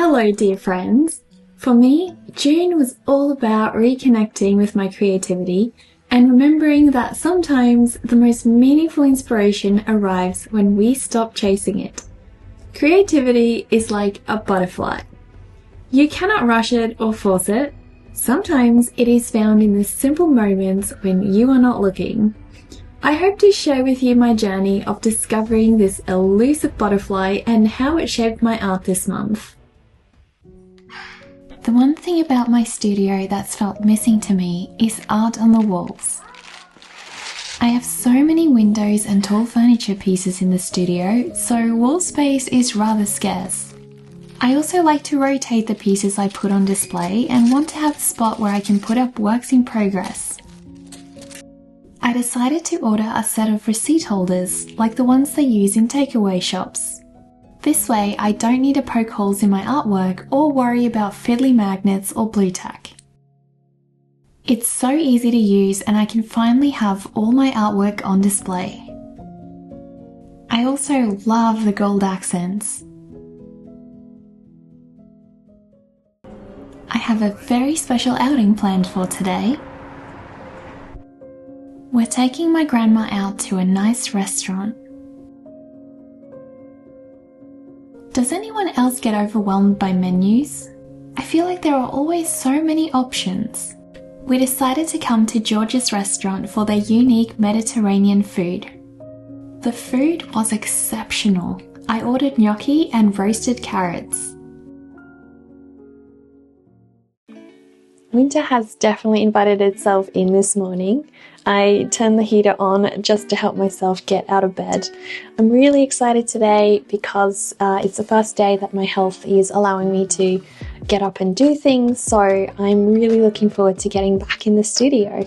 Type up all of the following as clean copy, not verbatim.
Hello dear friends! For me, June was all about reconnecting with my creativity and remembering that sometimes the most meaningful inspiration arrives when we stop chasing it. Creativity is like a butterfly. You cannot rush it or force it. Sometimes it is found in the simple moments when you are not looking. I hope to share with you my journey of discovering this elusive butterfly and how it shaped my art this month. The one thing about my studio that's felt missing to me is art on the walls. I have so many windows and tall furniture pieces in the studio, so wall space is rather scarce. I also like to rotate the pieces I put on display and want to have a spot where I can put up works in progress. I decided to order a set of receipt holders like the ones they use in takeaway shops. This way I don't need to poke holes in my artwork or worry about fiddly magnets or blue tack. It's so easy to use and I can finally have all my artwork on display. I also love the gold accents. I have a very special outing planned for today. We're taking my grandma out to a nice restaurant. Does anyone else get overwhelmed by menus? I feel like there are always so many options. We decided to come to George's restaurant for their unique Mediterranean food. The food was exceptional. I ordered gnocchi and roasted carrots. Winter has definitely invited itself in this morning. I turned the heater on just to help myself get out of bed. I'm really excited today because it's the first day that my health is allowing me to get up and do things, so I'm really looking forward to getting back in the studio.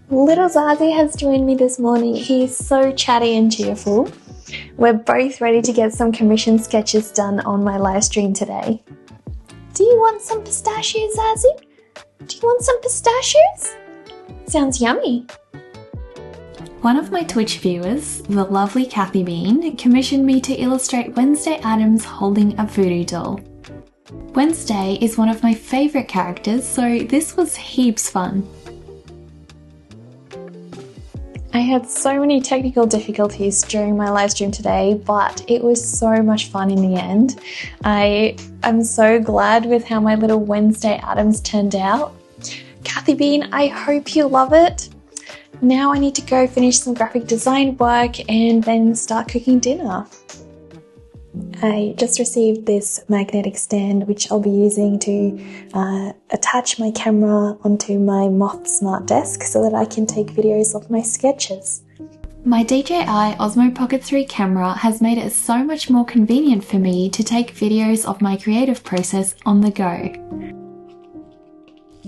Little Zazu has joined me this morning. He's so chatty and cheerful. We're both ready to get some commission sketches done on my live stream today. Do you want some pistachios, Zazu? Do you want some pistachios? Sounds yummy. One of my Twitch viewers, the lovely Kathy Bean, commissioned me to illustrate Wednesday Addams holding a voodoo doll. Wednesday is one of my favourite characters, so this was heaps fun. I had so many technical difficulties during my live stream today, but it was so much fun in the end. I am so glad with how my little Wednesday Addams turned out. Kathy Bean, I hope you love it. Now I need to go finish some graphic design work and then start cooking dinner. I just received this magnetic stand which I'll be using to attach my camera onto my Moth Smart Desk so that I can take videos of my sketches. My DJI Osmo Pocket 3 camera has made it so much more convenient for me to take videos of my creative process on the go.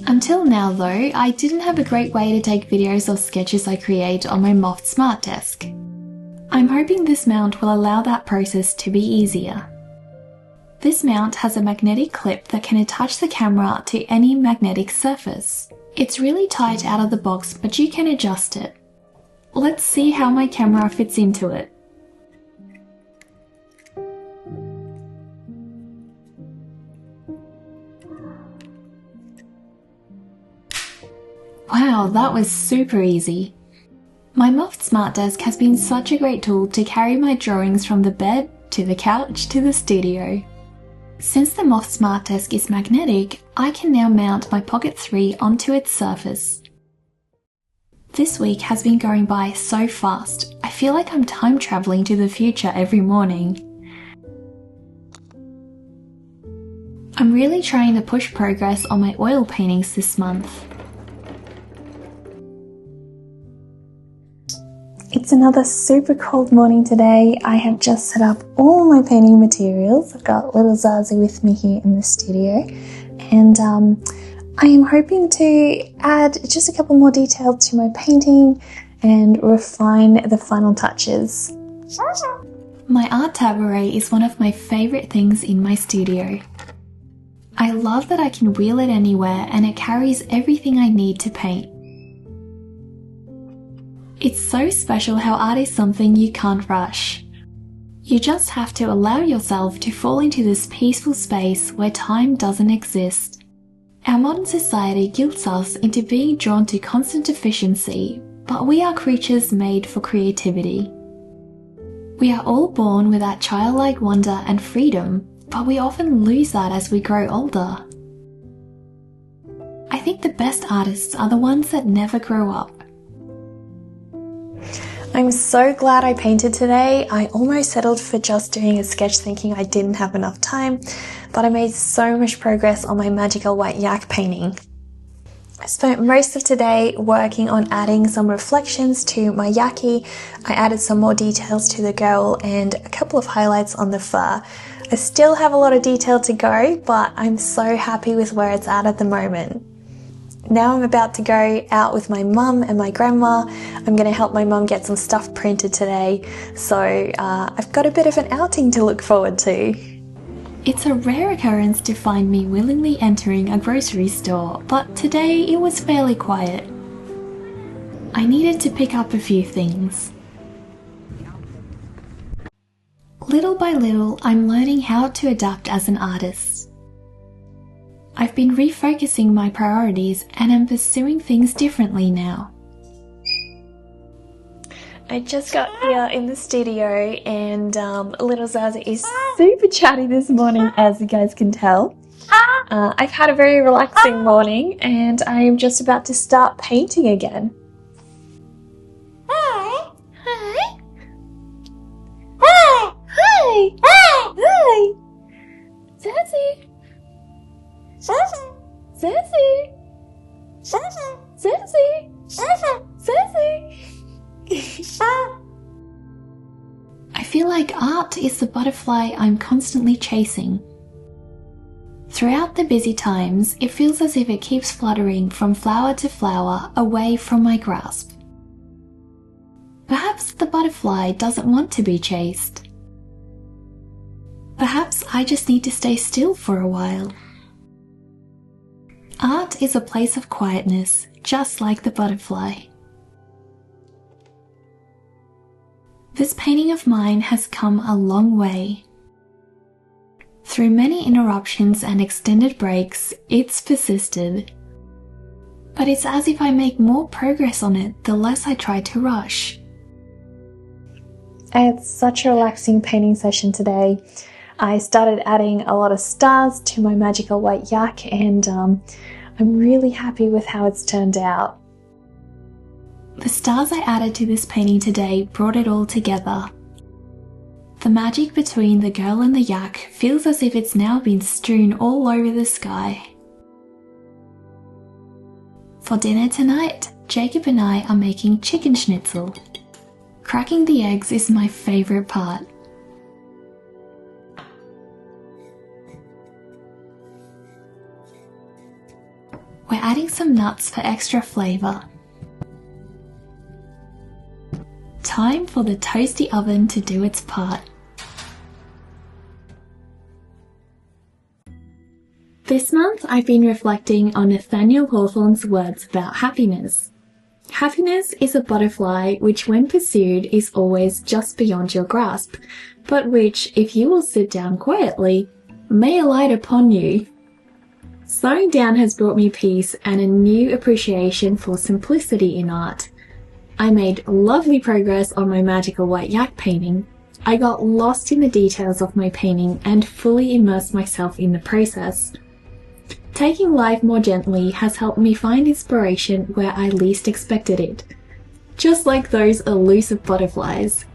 Until now though, I didn't have a great way to take videos of sketches I create on my Moth Smart Desk. I'm hoping this mount will allow that process to be easier. This mount has a magnetic clip that can attach the camera to any magnetic surface. It's really tight out of the box, but you can adjust it. Let's see how my camera fits into it. Wow, that was super easy. My Moth Smart Desk has been such a great tool to carry my drawings from the bed, to the couch, to the studio. Since the Moth Smart Desk is magnetic, I can now mount my Pocket 3 onto its surface. This week has been going by so fast, I feel like I'm time travelling to the future every morning. I'm really trying to push progress on my oil paintings this month. It's another super cold morning today. I have just set up all my painting materials. I've got little Zazu with me here in the studio, and I am hoping to add just a couple more details to my painting and refine the final touches. My art tabouret is one of my favourite things in my studio. I love that I can wheel it anywhere and it carries everything I need to paint. It's so special how art is something you can't rush. You just have to allow yourself to fall into this peaceful space where time doesn't exist. Our modern society guilts us into being drawn to constant efficiency, but we are creatures made for creativity. We are all born with that childlike wonder and freedom, but we often lose that as we grow older. I think the best artists are the ones that never grow up. I'm so glad I painted today. I almost settled for just doing a sketch thinking I didn't have enough time, but I made so much progress on my Magical Whie Yak painting. I spent most of today working on adding some reflections to my yaki. I added some more details to the girl and a couple of highlights on the fur. I still have a lot of detail to go, but I'm so happy with where it's at the moment. Now I'm about to go out with my mum and my grandma. I'm going to help my mum get some stuff printed today, so I've got a bit of an outing to look forward to. It's a rare occurrence to find me willingly entering a grocery store, but today it was fairly quiet. I needed to pick up a few things. Little by little, I'm learning how to adapt as an artist. I've been refocusing my priorities and am pursuing things differently now. I just got here in the studio and little Zazu is super chatty this morning, as you guys can tell. I've had a very relaxing morning and I am just about to start painting again. Hi! Hi! Hi! Hi! Hi! Zazu! Zazu! Zazu! Zazu! Zazu! Zazu! I feel like art is the butterfly I'm constantly chasing. Throughout the busy times, it feels as if it keeps fluttering from flower to flower away from my grasp. Perhaps the butterfly doesn't want to be chased. Perhaps I just need to stay still for a while. Art is a place of quietness, just like the butterfly. This painting of mine has come a long way. Through many interruptions and extended breaks, it's persisted. But it's as if I make more progress on it the less I try to rush. I had such a relaxing painting session today. I started adding a lot of stars to my Magical Whie Yak and I'm really happy with how it's turned out. The stars I added to this painting today brought it all together. The magic between the girl and the yak feels as if it's now been strewn all over the sky. For dinner tonight, Jacob and I are making chicken schnitzel. Cracking the eggs is my favourite part. We're adding some nuts for extra flavour. Time for the toasty oven to do its part. This month I've been reflecting on Nathaniel Hawthorne's words about happiness. Happiness is a butterfly which when pursued is always just beyond your grasp, but which, if you will sit down quietly, may alight upon you. Slowing down has brought me peace and a new appreciation for simplicity in art. I made lovely progress on my Magical Whie Yak painting. I got lost in the details of my painting and fully immersed myself in the process. Taking life more gently has helped me find inspiration where I least expected it. Just like those elusive butterflies.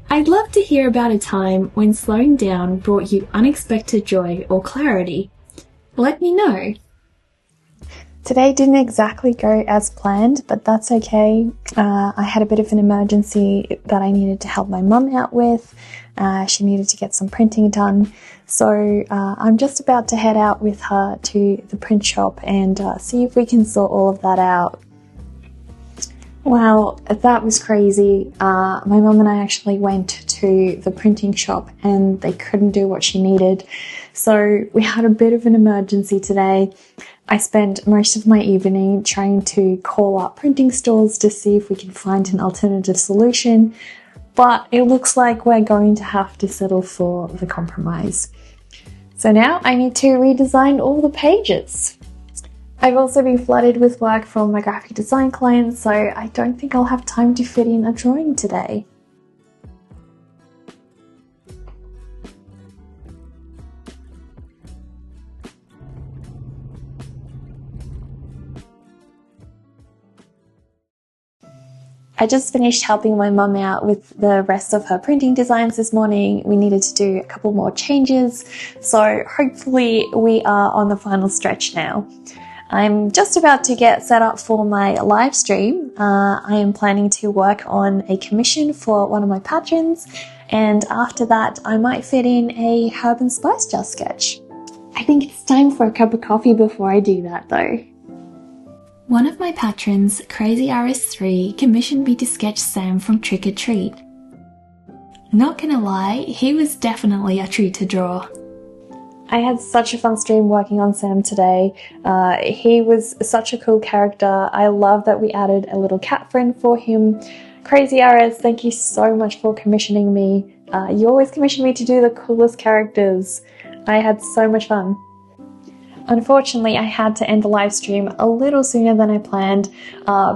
I'd love to hear about a time when slowing down brought you unexpected joy or clarity. Let me know. Today didn't exactly go as planned, but that's okay. I had a bit of an emergency that I needed to help my mum out with. She needed to get some printing done. So I'm just about to head out with her to the print shop and see if we can sort all of that out. Wow, that was crazy. My mum and I actually went to the printing shop and they couldn't do what she needed. So we had a bit of an emergency today. I spent most of my evening trying to call up printing stores to see if we can find an alternative solution. but it looks like we're going to have to settle for the compromise. So now I need to redesign all the pages. I've also been flooded with work from my graphic design clients, so I don't think I'll have time to fit in a drawing today. I just finished helping my mum out with the rest of her printing designs this morning. We needed to do a couple more changes, so hopefully we are on the final stretch now. I'm just about to get set up for my live stream. I am planning to work on a commission for one of my patrons, and after that I might fit in a herb and spice jar sketch. I think it's time for a cup of coffee before I do that though. One of my patrons, Crazy RS3, commissioned me to sketch Sam from Trick or Treat. Not gonna lie, he was definitely a treat to draw. I had such a fun stream working on Sam today. He was such a cool character. I love that we added a little cat friend for him. Crazy RS, thank you so much for commissioning me. You always commission me to do the coolest characters. I had so much fun. Unfortunately, I had to end the live stream a little sooner than I planned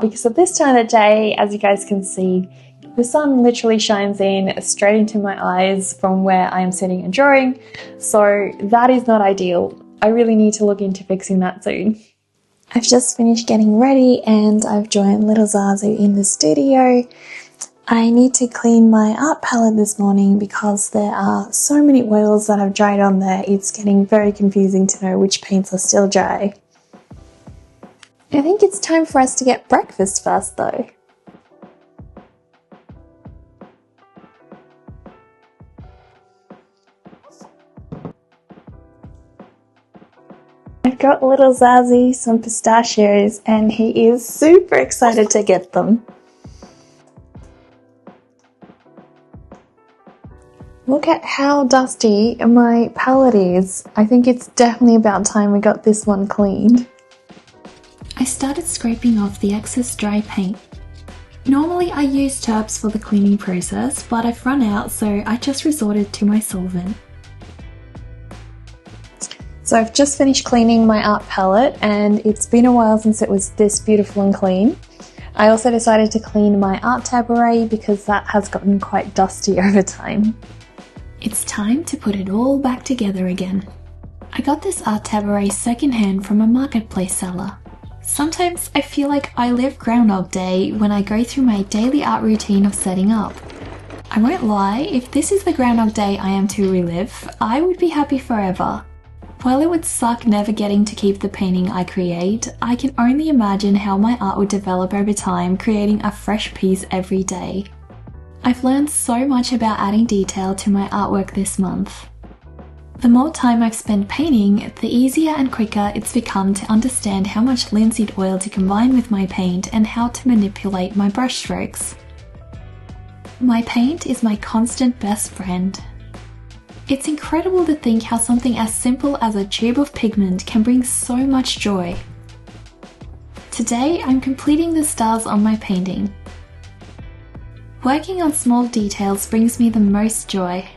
because of this time of the day. As you guys can see, the sun literally shines in straight into my eyes from where I am sitting and drawing, so that is not ideal. I really need to look into fixing that soon. I've just finished getting ready and I've joined little Zazu in the studio. I need to clean my art palette this morning because there are so many oils that have dried on there. It's getting very confusing to know which paints are still dry. I think it's time for us to get breakfast first though. I've got little Zazu some pistachios and he is super excited to get them. Look at how dusty my palette is. I think it's definitely about time we got this one cleaned. I started scraping off the excess dry paint. Normally I use turps for the cleaning process, but I've run out, so I just resorted to my solvent. So I've just finished cleaning my art palette and it's been a while since it was this beautiful and clean. I also decided to clean my art tabouret because that has gotten quite dusty over time. It's time to put it all back together again. I got this art tabouret secondhand from a marketplace seller. Sometimes I feel like I live Groundhog Day when I go through my daily art routine of setting up. I won't lie, if this is the Groundhog Day I am to relive, I would be happy forever. While it would suck never getting to keep the painting I create, I can only imagine how my art would develop over time, creating a fresh piece every day. I've learned so much about adding detail to my artwork this month. The more time I've spent painting, the easier and quicker it's become to understand how much linseed oil to combine with my paint and how to manipulate my brush strokes. My paint is my constant best friend. It's incredible to think how something as simple as a tube of pigment can bring so much joy. Today I'm completing the stars on my painting. Working on small details brings me the most joy.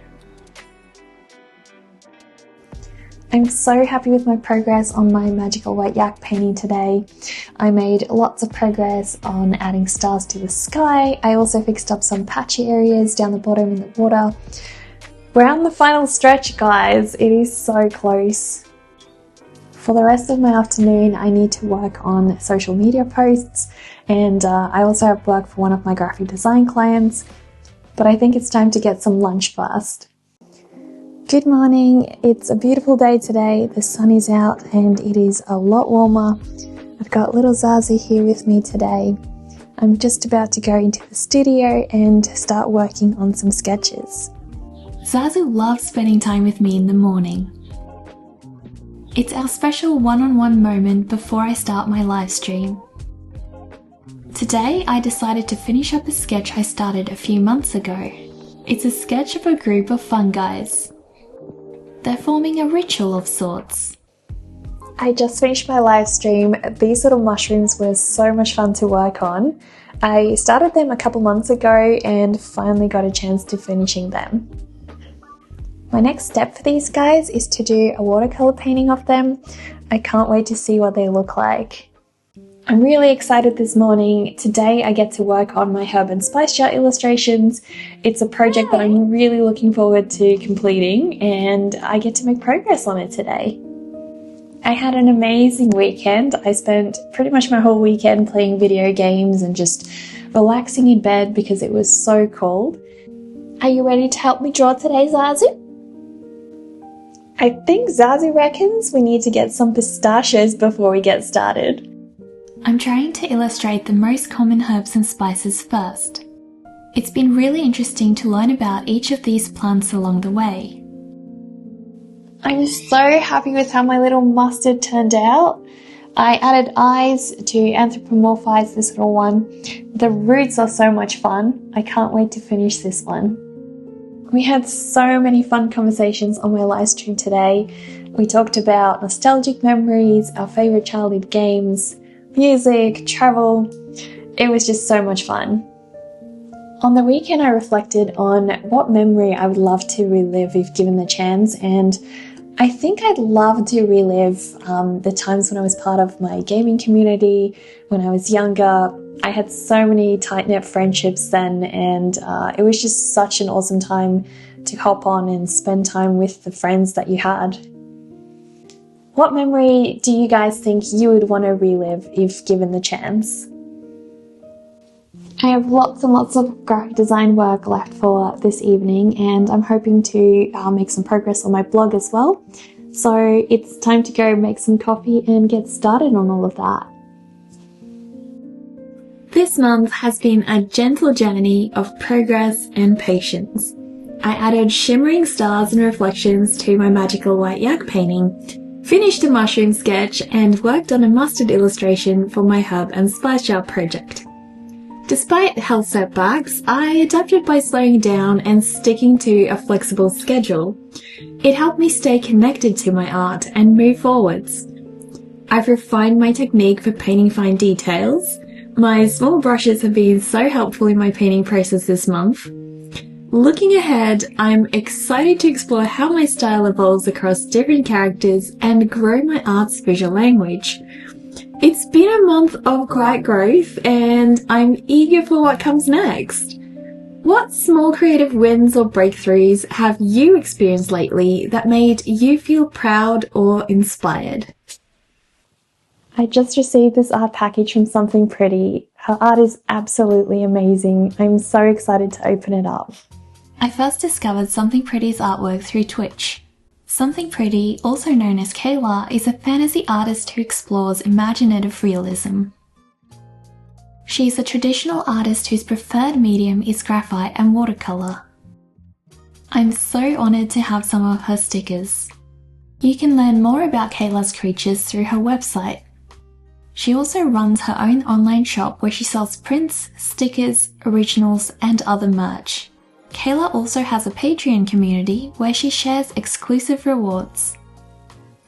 I'm so happy with my progress on my Magical Whie Yak painting today. I made lots of progress on adding stars to the sky. I also fixed up some patchy areas down the bottom in the water. We're on the final stretch, guys. It is so close. For the rest of my afternoon, I need to work on social media posts, and I also have work for one of my graphic design clients, but I think it's time to get some lunch first. Good morning. It's a beautiful day today. The sun is out and it is a lot warmer. I've got little Zazu here with me today. I'm just about to go into the studio and start working on some sketches. Zazu loves spending time with me in the morning. It's our special one-on-one moment before I start my live stream. Today I decided to finish up a sketch I started a few months ago. It's a sketch of a group of fun guys. They're forming a ritual of sorts. I just finished my live stream. These little mushrooms were so much fun to work on. I started them a couple months ago and finally got a chance to finishing them. My next step for these guys is to do a watercolor painting of them. I can't wait to see what they look like. I'm really excited this morning. Today I get to work on my herb and spice jar illustrations. It's a project that I'm really looking forward to completing and I get to make progress on it today. I had an amazing weekend. I spent pretty much my whole weekend playing video games and just relaxing in bed because it was so cold. Are you ready to help me draw today, Zazu? I think Zazu reckons we need to get some pistachios before we get started. I'm trying to illustrate the most common herbs and spices first. It's been really interesting to learn about each of these plants along the way. I'm so happy with how my little mustard turned out. I added eyes to anthropomorphize this little one. The roots are so much fun. I can't wait to finish this one. We had so many fun conversations on my live stream today. We talked about nostalgic memories, our favorite childhood games, music, travel. It was just so much fun. On the weekend, I reflected on what memory I would love to relive if given the chance, and I think I'd love to relive the times when I was part of my gaming community, when I was younger. I had so many tight-knit friendships then, and it was just such an awesome time to hop on and spend time with the friends that you had. What memory do you guys think you would want to relive if given the chance? I have lots and lots of graphic design work left for this evening, and I'm hoping to make some progress on my blog as well. So it's time to go make some coffee and get started on all of that. This month has been a gentle journey of progress and patience. I added shimmering stars and reflections to my Magical Whie Yak painting, finished a mushroom sketch, and worked on a mustard illustration for my herb and spice jar project. Despite health setbacks, I adapted by slowing down and sticking to a flexible schedule. It helped me stay connected to my art and move forwards. I've refined my technique for painting fine details. My small brushes have been so helpful in my painting process this month. Looking ahead, I'm excited to explore how my style evolves across different characters and grow my art's visual language. It's been a month of quiet growth, and I'm eager for what comes next. What small creative wins or breakthroughs have you experienced lately that made you feel proud or inspired? I just received this art package from SomethingPrettie. Her art is absolutely amazing. I'm so excited to open it up. I first discovered SomethingPrettie's artwork through Twitch. SomethingPrettie, also known as Kayla, is a fantasy artist who explores imaginative realism. She is a traditional artist whose preferred medium is graphite and watercolour. I'm so honoured to have some of her stickers. You can learn more about Kayla's creatures through her website. She also runs her own online shop where she sells prints, stickers, originals, and other merch. Kayla also has a Patreon community where she shares exclusive rewards.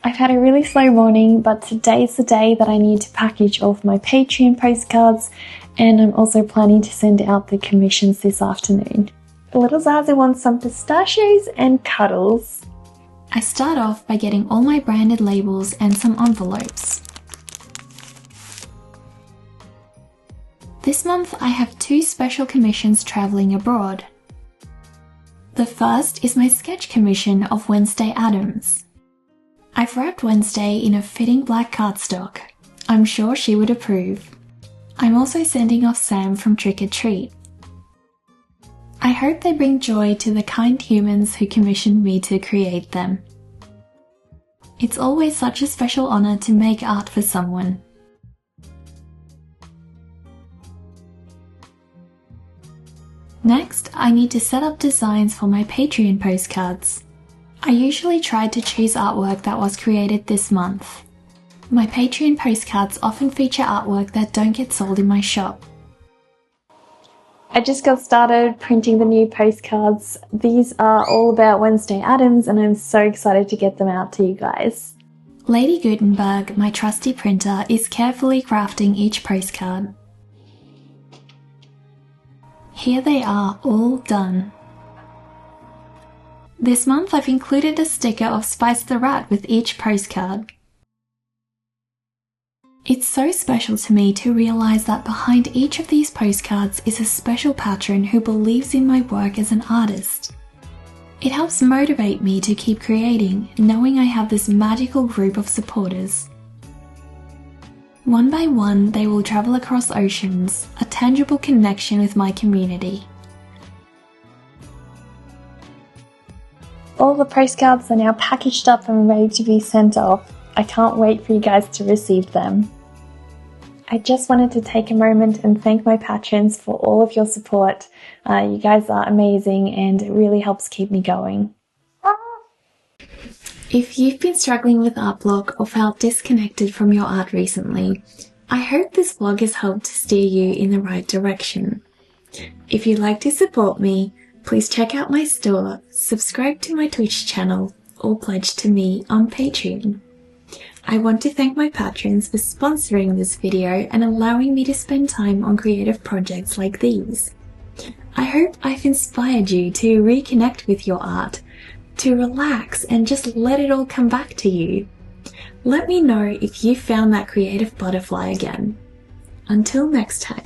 I've had a really slow morning, but today's the day that I need to package all of my Patreon postcards, and I'm also planning to send out the commissions this afternoon. Little Zazu wants some pistachios and cuddles. I start off by getting all my branded labels and some envelopes. This month I have 2 special commissions travelling abroad. The first is my sketch commission of Wednesday Addams. I've wrapped Wednesday in a fitting black cardstock. I'm sure she would approve. I'm also sending off Sam from Trick or Treat. I hope they bring joy to the kind humans who commissioned me to create them. It's always such a special honour to make art for someone. Next, I need to set up designs for my Patreon postcards. I usually try to choose artwork that was created this month. My Patreon postcards often feature artwork that don't get sold in my shop. I just got started printing the new postcards. These are all about Wednesday Addams, and I'm so excited to get them out to you guys. Lady Gutenberg, my trusty printer, is carefully crafting each postcard. Here they are, all done. This month I've included a sticker of Spice the Rat with each postcard. It's so special to me to realise that behind each of these postcards is a special patron who believes in my work as an artist. It helps motivate me to keep creating, knowing I have this magical group of supporters. One by one, they will travel across oceans, a tangible connection with my community. All the postcards are now packaged up and ready to be sent off. I can't wait for you guys to receive them. I just wanted to take a moment and thank my patrons for all of your support. You guys are amazing and it really helps keep me going. If you've been struggling with art block or felt disconnected from your art recently, I hope this vlog has helped to steer you in the right direction. If you'd like to support me, please check out my store, subscribe to my Twitch channel, or pledge to me on Patreon. I want to thank my patrons for sponsoring this video and allowing me to spend time on creative projects like these. I hope I've inspired you to reconnect with your art, to relax and just let it all come back to you. Let me know if you found that creative butterfly again. Until next time.